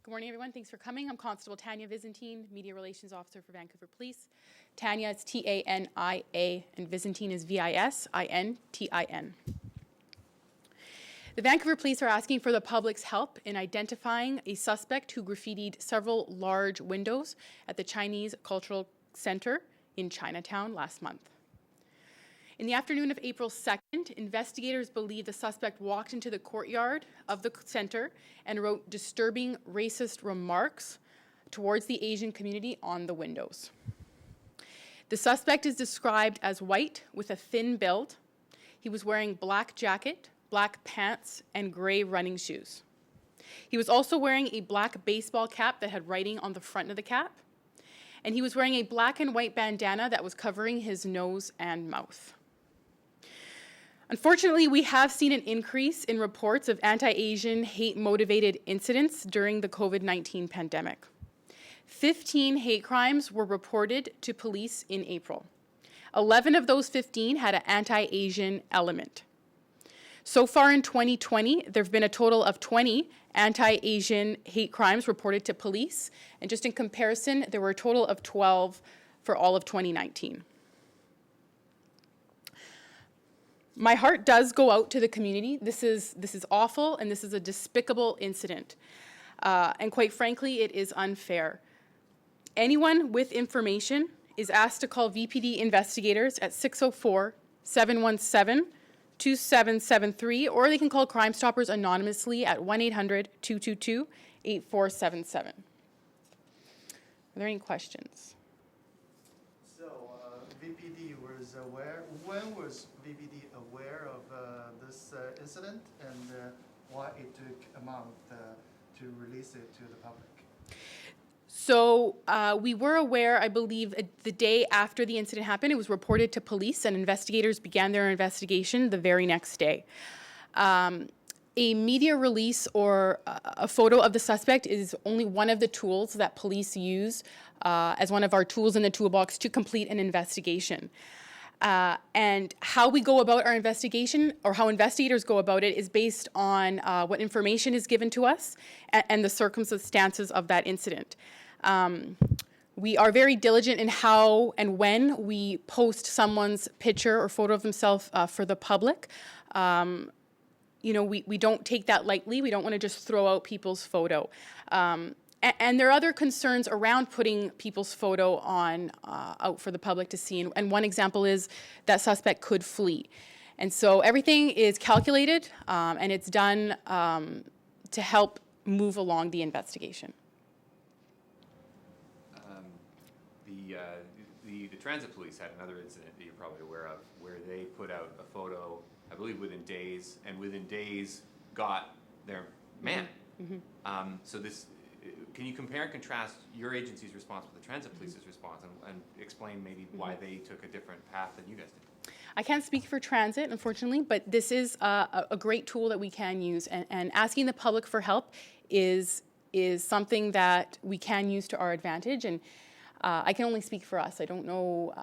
Good morning, everyone. Thanks for coming. I'm Constable Tanya Vizentine, Media Relations Officer for Vancouver Police. Tanya is T-A-N-I-A, and Vizentine is V-I-S-I-N-T-I-N. The Vancouver Police are asking for the public's help in identifying a suspect who graffitied several large windows at the Chinese Cultural Center in Chinatown last month. In the afternoon of April 2nd, investigators believe the suspect walked into the courtyard of the center and wrote disturbing racist remarks towards the Asian community on the windows. The suspect is described as white with a thin build. He was wearing black jacket, black pants, and gray running shoes. He was also wearing a black baseball cap that had writing on the front of the cap, and he was wearing a black and white bandana that was covering his nose and mouth. Unfortunately, we have seen an increase in reports of anti-Asian hate-motivated incidents during the COVID-19 pandemic. 15 hate crimes were reported to police in April. 11 of those 15 had an anti-Asian element. So far in 2020, there have been a total of 20 anti-Asian hate crimes reported to police, and just in comparison, there were a total of 12 for all of 2019. My heart does go out to the community. This is awful, and this is a despicable incident. And quite frankly, it is unfair. Anyone with information is asked to call VPD investigators at 604-717-2773, or they can call Crime Stoppers anonymously at 1-800-222-8477. Are there any questions? VPD was aware. When was VPD aware of this incident, and why it took a month to release it to the public? So we were aware, I believe, the day after the incident happened. It was reported to police, and investigators began their investigation the very next day. A media release or a photo of the suspect is only one of the tools that police use as one of our tools in the toolbox to complete an investigation. And how we go about our investigation, or how investigators go about it, is based on what information is given to us and the circumstances of that incident. We are very diligent in how and when we post someone's picture or photo of themselves for the public. You know, we don't take that lightly. We don't want to just throw out people's photo. And there are other concerns around putting people's photo on out for the public to see. And one example is that suspect could flee. And so everything is calculated, and it's done to help move along the investigation. The transit police had another incident that you're probably aware of, where they put out a photo, I believe within days, and within days got their man. Mm-hmm. So this, can you compare and contrast your agency's response with the transit police's response, and explain maybe why they took a different path than you guys did? I can't speak for transit, unfortunately, but this is a great tool that we can use, and asking the public for help is something that we can use to our advantage. And I can only speak for us. I don't know,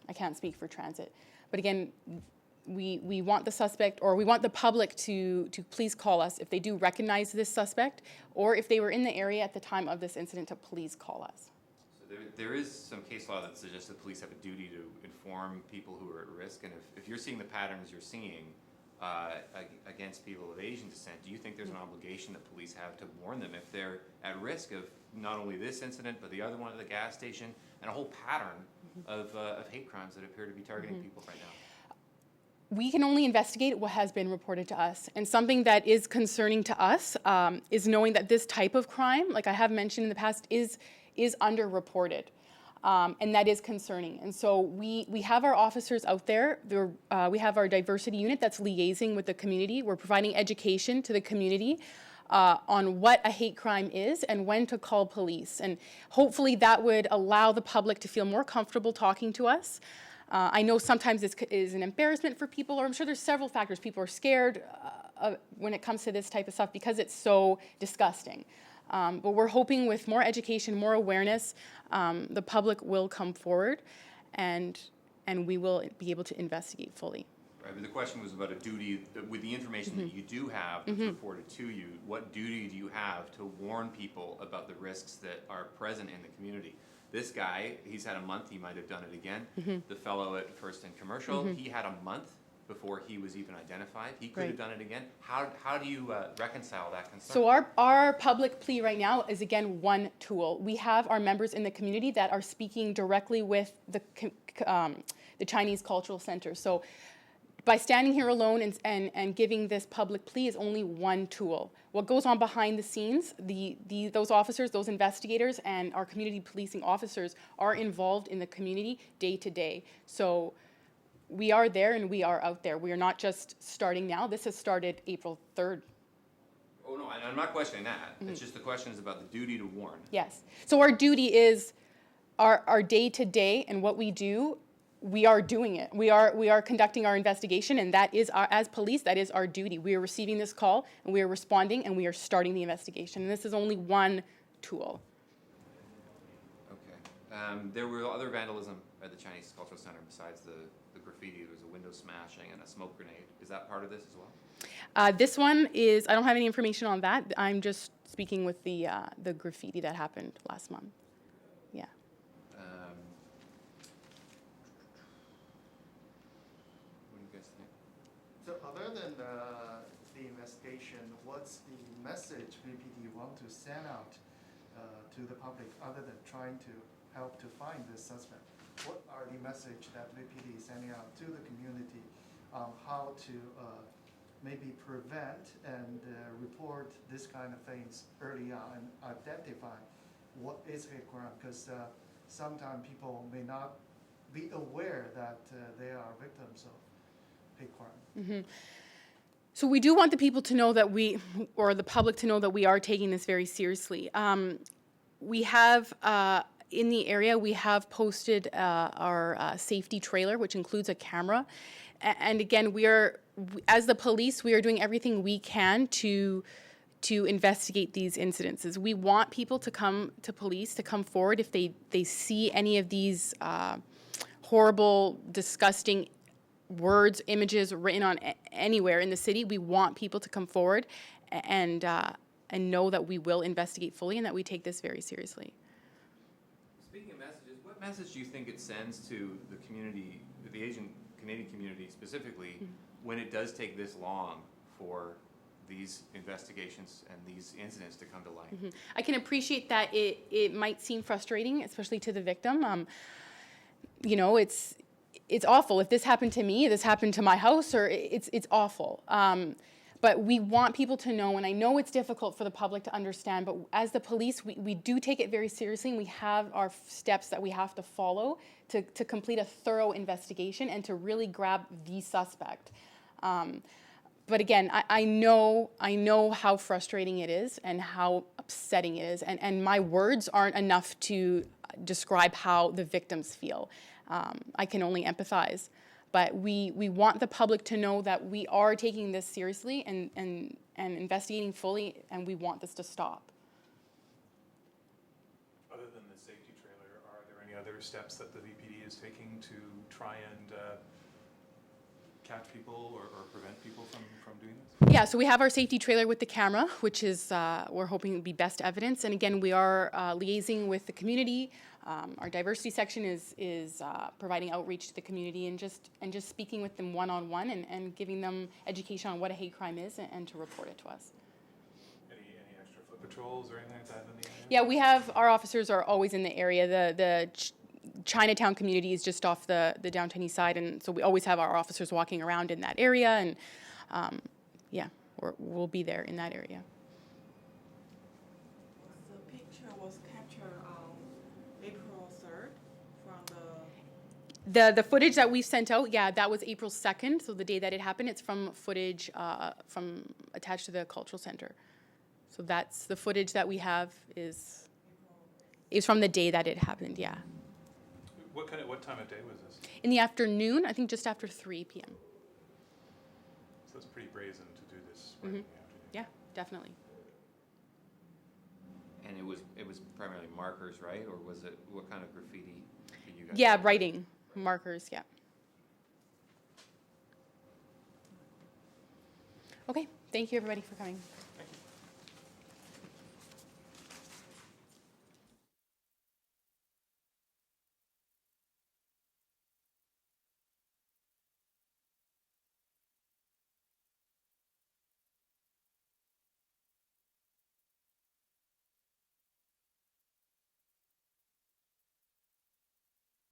I can't speak for transit. But again, we want the suspect, or we want the public to please call us if they do recognize this suspect, or if they were in the area at the time of this incident, to please call us. So there is some case law that suggests that police have a duty to inform people who are at risk, and if you're seeing the patterns you're seeing against people of Asian descent, do you think there's an obligation that police have to warn them if they're at risk of not only this incident, but the other one at the gas station, and a whole pattern of hate crimes that appear to be targeting people right now? We can only investigate what has been reported to us. And something that is concerning to us is knowing that this type of crime, like I have mentioned in the past, is underreported. And that is concerning. And so we have our officers out there. We have our diversity unit that's liaising with the community. We're providing education to the community on what a hate crime is and when to call police. And hopefully that would allow the public to feel more comfortable talking to us. I know sometimes this is an embarrassment for people, or I'm sure there's several factors. People are scared when it comes to this type of stuff because it's so disgusting. But we're hoping with more education, more awareness, the public will come forward, and we will be able to investigate fully. Right, but the question was about a duty, with the information that you do have that's reported to you, what duty do you have to warn people about the risks that are present in the community? This guy, he's had a month, he might have done it again. The fellow at First and Commercial, he had a month before he was even identified. He could have done it again. How do you reconcile that concern? So our public plea right now is, again, one tool. We have our members in the community that are speaking directly with the Chinese Cultural Center. So by standing here alone and giving this public plea is only one tool. What goes on behind the scenes, those officers, those investigators, and our community policing officers are involved in the community day to day. So we are there and we are out there. We are not just starting now. This has started April 3rd. Oh, no, I'm not questioning that. It's just the question is about the duty to warn. Yes. So our duty is our day to day, and what we do, we are doing it. We are conducting our investigation, and that is as police, that is our duty. We are receiving this call, and we are responding, and we are starting the investigation. And this is only one tool. Okay. There were other vandalism at the Chinese Cultural Center besides the graffiti. There was a window smashing and a smoke grenade. Is that part of this as well? This one is, I don't have any information on that. I'm just speaking with the graffiti that happened last month. Yeah. What do you guys think? So other than the investigation, what's the message VPD want to send out to the public other than trying to help to find this suspect? What are the message that VPD is sending out to the community on how to maybe prevent and report this kind of things early on and identify what is hate crime? Because sometimes people may not be aware that they are victims of hate crime. So we do want the people to know that or the public to know that we are taking this very seriously. We have, in the area, we have posted our safety trailer, which includes a camera. And again, as the police, we are doing everything we can to investigate these incidences. We want people to come to police, to come forward if they see any of these horrible, disgusting words, images written on anywhere in the city. We want people to come forward and know that we will investigate fully and that we take this very seriously. Speaking of messages, what message do you think it sends to the community, the Asian Canadian community specifically, when it does take this long for these investigations and these incidents to come to light? I can appreciate that it might seem frustrating, especially to the victim. You know, it's awful. If this happened to me, this happened to my house, or it's awful. But we want people to know, and I know it's difficult for the public to understand, but as the police, we do take it very seriously, and we have our steps that we have to follow to complete a thorough investigation and to really grab the suspect. But again, I know how frustrating it is and how upsetting it is, and my words aren't enough to describe how the victims feel. I can only empathize. But we want the public to know that we are taking this seriously and investigating fully, and we want this to stop. Other than the safety trailer, are there any other steps that the VPD is taking to try and catch people or prevent people from doing this? Yeah, so we have our safety trailer with the camera, which is, we're hoping will be best evidence. And again, we are liaising with the community. Our diversity section is providing outreach to the community and just speaking with them one-on-one and giving them education on what a hate crime is and to report it to us. Any extra foot patrols or anything like that in the area? Yeah, we have, our officers are always in the area. The Chinatown community is just off the downtown east side, and so we always have our officers walking around in that area, and yeah, we'll be there in that area. The picture was captured on April 3rd from The footage that we sent out, yeah, that was April 2nd, so the day that it happened. It's from footage from attached to the cultural center. So that's the footage that we have is from the day that it happened, yeah. What time of day was this? In the afternoon, I think just after 3 p.m. So it's pretty brazen to do this right in the afternoon. Yeah, definitely. And it was primarily markers, right? Or was it, what kind of graffiti did you guys? Yeah, writing markers, yeah. Okay, thank you everybody for coming.